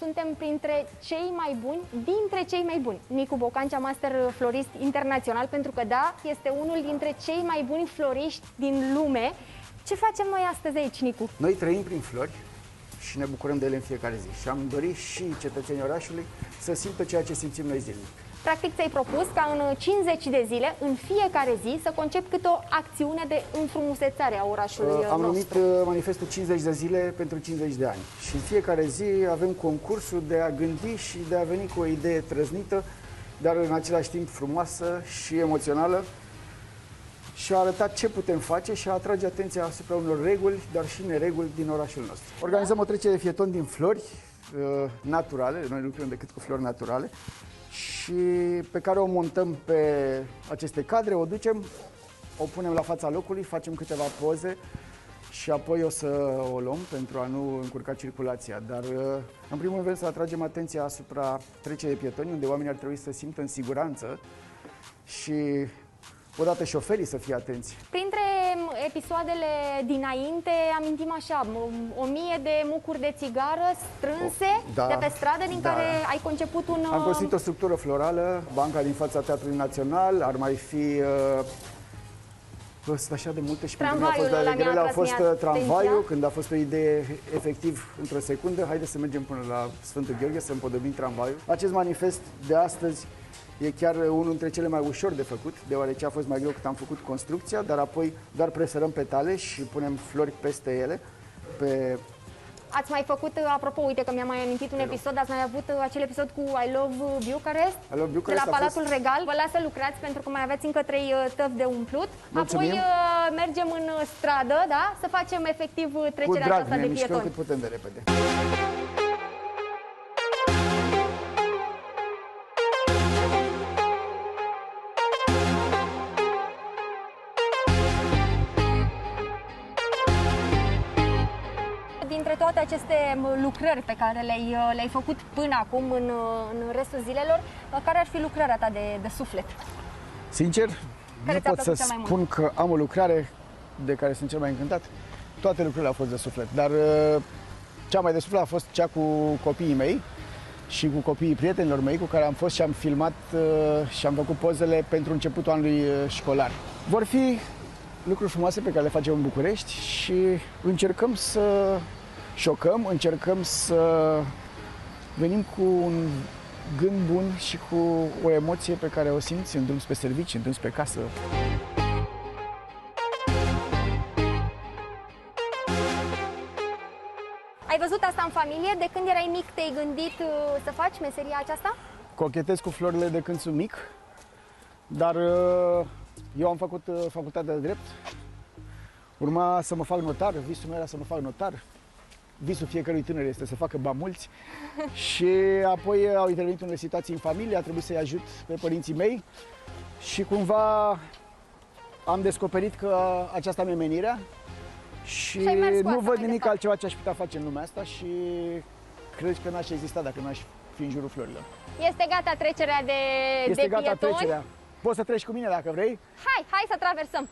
suntem printre cei mai buni, dintre cei mai buni. Nicu Bocancea, master florist internațional, pentru că da, este unul dintre cei mai buni floriști din lume. Ce facem noi astăzi aici, Nicu? Noi trăim prin flori și ne bucurăm de ele în fiecare zi. Și am dorit și cetățenii orașului să simtă ceea ce simțim noi zilnic. Practic ți-ai propus ca în 50 de zile, în fiecare zi, să concepi câte o acțiune de înfrumusețare a orașului Am nostru. numit manifestul 50 de zile pentru 50 de ani. Și în fiecare zi avem concursul de a gândi și de a veni cu o idee trăznită, dar în același timp frumoasă și emoțională, și a arătat ce putem face și a atrage atenția asupra unor reguli, dar și nereguli din orașul nostru. Organizăm o trecere de pietoni din flori naturale, noi nu lucrăm decât cu flori naturale, și pe care o montăm pe aceste cadre, o ducem, o punem la fața locului, facem câteva poze și apoi o să o luăm pentru a nu încurca circulația. Dar în primul rând vrem să atragem atenția asupra trecerii de pietoni, unde oamenii ar trebui să se simtă în siguranță și odată șoferii să fie atenți. Printre episoadele dinainte, amintim așa, 1000 de mucuri de țigară strânse de pe stradă, din care ai conceput un... Am construit o structură florală, banca din fața Teatrului Național, ar mai fi... Sunt așa de multe și pentru mine au fost de ale grele, a fost tramvaiul, când a fost o idee efectiv într-o secundă. Haideți să mergem până la Sfântul Gheorghe să împodobim tramvaiul. Acest manifest de astăzi e chiar unul dintre cele mai ușor de făcut, deoarece a fost mai greu cât am făcut construcția, dar apoi doar presărăm petale și punem flori peste ele. Ați mai făcut, apropo, uite că mi-am mai amintit un episod, ați mai avut acel episod cu I Love Bucharest, de la Palatul Regal. Vă las să lucrați pentru că mai aveți încă 3 tăvi de umplut. Mulțumim. Apoi mergem în stradă, da? Să facem efectiv trecerea aceasta de pietoni. Cât putem de repede. Dintre toate aceste lucrări pe care le-ai făcut până acum în restul zilelor, care ar fi lucrarea ta de suflet? Sincer, nu pot să spun că am o lucrare de care sunt cel mai încântat. Toate lucrurile au fost de suflet, dar cea mai de suflet a fost cea cu copiii mei și cu copiii prietenilor mei cu care am fost și am filmat și am făcut pozele pentru începutul anului școlar. Vor fi lucruri frumoase pe care le facem în București și încercăm să șocăm, încercăm să venim cu un gând bun și cu o emoție pe care o simți în drum spre servicii, în drum spre casă. Ai văzut asta în familie? De când erai mic te-ai gândit să faci meseria aceasta? Cochetez cu florile de când sunt mic, dar eu am făcut facultatea de drept. Urma să mă fac notar, visul meu era să mă fac notar. Visul fiecărui tânăr este să facă bani mulți. Și apoi au intervenit unele situații în familie, a trebuit să-i ajut pe părinții mei și cumva am descoperit că aceasta mi-e menirea și nu văd nimic altceva ce aș putea face în lumea asta și cred că n-aș exista dacă n-aș fi în jurul florilor. Este gata trecerea de pietoni? Este gata trecerea. Poți să treci cu mine dacă vrei? Hai să traversăm!